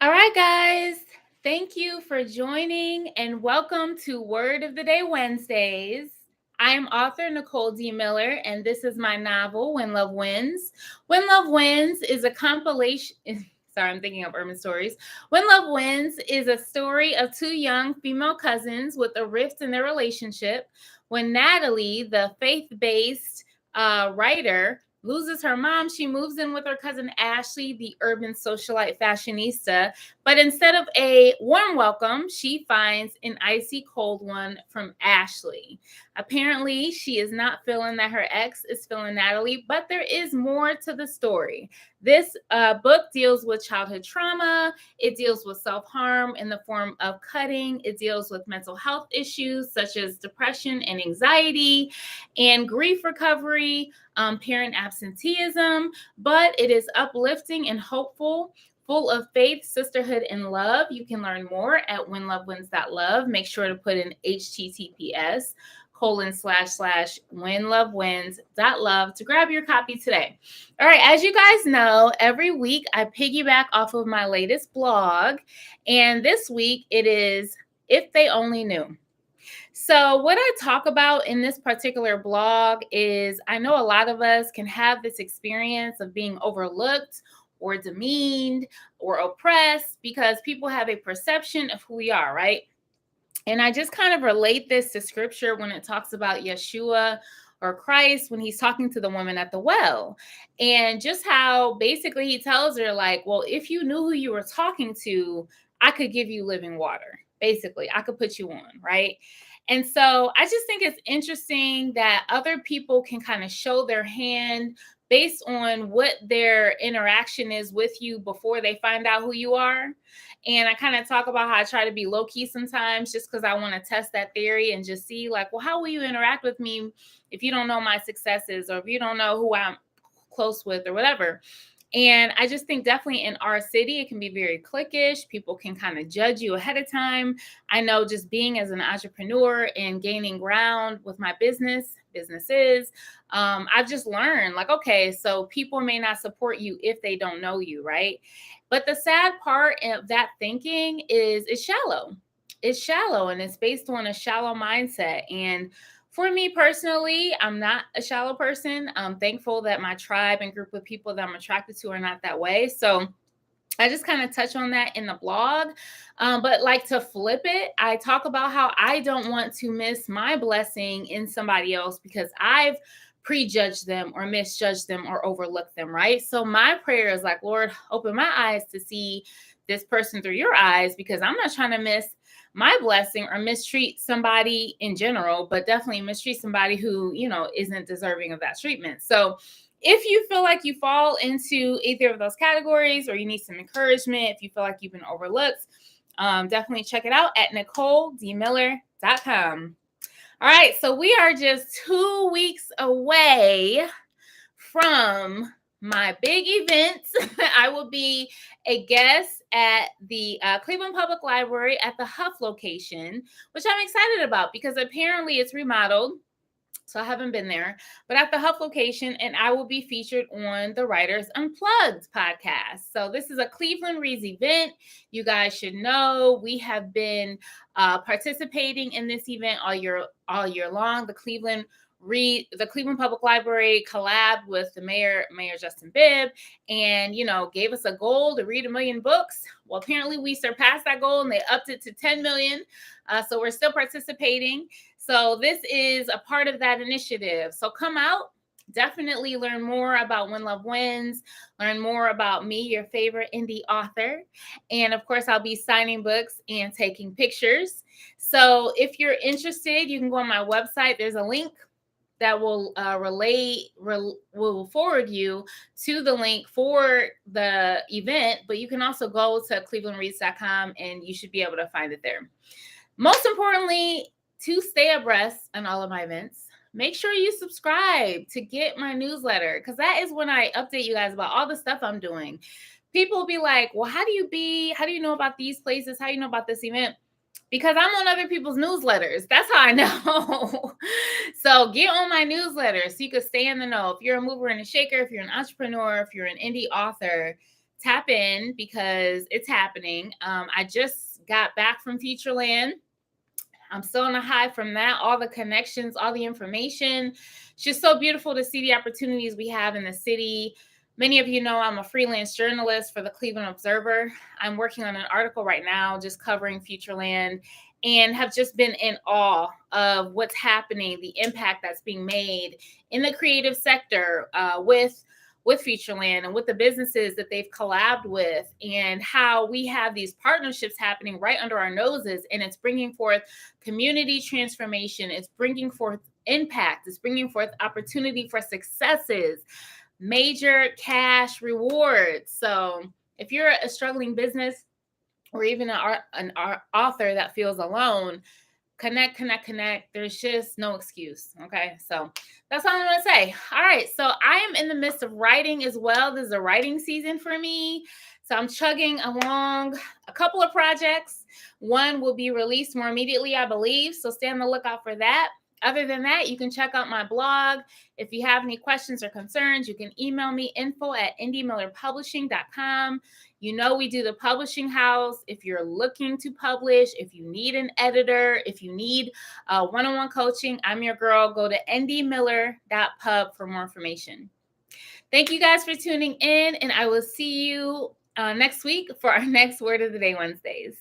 All right, guys. Thank you for joining and welcome to Word of the Day Wednesdays. I am author Nicole D. Miller, and this is my novel, When Love Wins. When Love Wins is a compilation. Sorry, I'm thinking of urban stories. When Love Wins is a story of two young female cousins with a rift in their relationship. When Natalie, the faith based writer, loses her mom, she moves in with her cousin Ashley, the urban socialite fashionista. But instead of a warm welcome, she finds an icy cold one from Ashley. Apparently, she is not feeling that her ex is feeling Natalie, but there is more to the story. This book deals with childhood trauma. It deals with self-harm in the form of cutting. It deals with mental health issues such as depression and anxiety and grief recovery, parent absenteeism, but it is uplifting and hopeful, full of faith, sisterhood, and love. You can learn more at whenlovewins.love. Make sure to put in https://whenlovewins.love to grab your copy today. All right, as you guys know, every week I piggyback off of my latest blog, and this week it is If They Only Knew. So, what I talk about in this particular blog is I know a lot of us can have this experience of being overlooked or demeaned or oppressed because people have a perception of who we are, right? And I just kind of relate this to scripture when it talks about Yeshua or Christ when he's talking to the woman at the well. And just how basically he tells her, like, well, if you knew who you were talking to, I could give you living water. Basically, I could put you on, right? And so I just think it's interesting that other people can kind of show their hand based on what their interaction is with you before they find out who you are. And I kind of talk about how I try to be low key sometimes just because I want to test that theory and just see, like, well, how will you interact with me if you don't know my successes or if you don't know who I'm close with or whatever. And I just think definitely in our city, it can be very cliquish. People can kind of judge you ahead of time. I know just being as an entrepreneur and gaining ground with my businesses, I've just learned like, okay, so people may not support you if they don't know you, right? But the sad part of that thinking is it's shallow. It's shallow and it's based on a shallow mindset. And for me personally, I'm not a shallow person. I'm thankful that my tribe and group of people that I'm attracted to are not that way. So I just kind of touch on that in the blog. But like to flip it, I talk about how I don't want to miss my blessing in somebody else because I've prejudged them or misjudged them or overlooked them, right? So my prayer is like, Lord, open my eyes to see this person through your eyes because I'm not trying to miss my blessing or mistreat somebody in general, but definitely mistreat somebody who, isn't deserving of that treatment. So if you feel like you fall into either of those categories or you need some encouragement, if you feel like you've been overlooked, definitely check it out at NicoleDMiller.com. All right, so we are just 2 weeks away from my big event. I will be a guest at the Cleveland Public Library at the Huff location, which I'm excited about because apparently it's remodeled. So I haven't been there, but at the Huff location, and I will be featured on the Writers Unplugged podcast. So this is a Cleveland Reads event. You guys should know we have been participating in this event all year long. The Cleveland Public Library collabed with the Mayor Justin Bibb, and gave us a goal to read 1 million books. Well, apparently we surpassed that goal, and they upped it to 10 million. So we're still participating. So this is a part of that initiative. So come out, definitely learn more about When Love Wins, learn more about me, your favorite indie author. And of course, I'll be signing books and taking pictures. So if you're interested, you can go on my website. There's a link that will will forward you to the link for the event, but you can also go to clevelandreads.com and you should be able to find it there. Most importantly, to stay abreast on all of my events, make sure you subscribe to get my newsletter because that is when I update you guys about all the stuff I'm doing. People will be like, well, how do you know about these places? How do you know about this event? Because I'm on other people's newsletters. That's how I know. So get on my newsletter so you can stay in the know. If you're a mover and a shaker, if you're an entrepreneur, if you're an indie author, tap in because it's happening. I just got back from Futureland. I'm still on a high from that, all the connections, all the information. It's just so beautiful to see the opportunities we have in the city. Many of you know I'm a freelance journalist for the Cleveland Observer. I'm working on an article right now just covering Futureland and have just been in awe of what's happening, the impact that's being made in the creative sector with Futureland and with the businesses that they've collabed with, and how we have these partnerships happening right under our noses, and it's bringing forth community transformation, it's bringing forth impact, it's bringing forth opportunity for successes, major cash rewards. So if you're a struggling business or even an author that feels alone, connect. There's just no excuse. Okay. So that's all I'm going to say. All right. So I am in the midst of writing as well. This is a writing season for me. So I'm chugging along a couple of projects. One will be released more immediately, I believe. So stay on the lookout for that. Other than that, you can check out my blog. If you have any questions or concerns, you can email me info@indiemillerpublishing.com. You know, we do the publishing house. If you're looking to publish, if you need an editor, if you need one-on-one coaching, I'm your girl. Go to ndmiller.pub for more information. Thank you guys for tuning in, and I will see you next week for our next Word of the Day Wednesdays.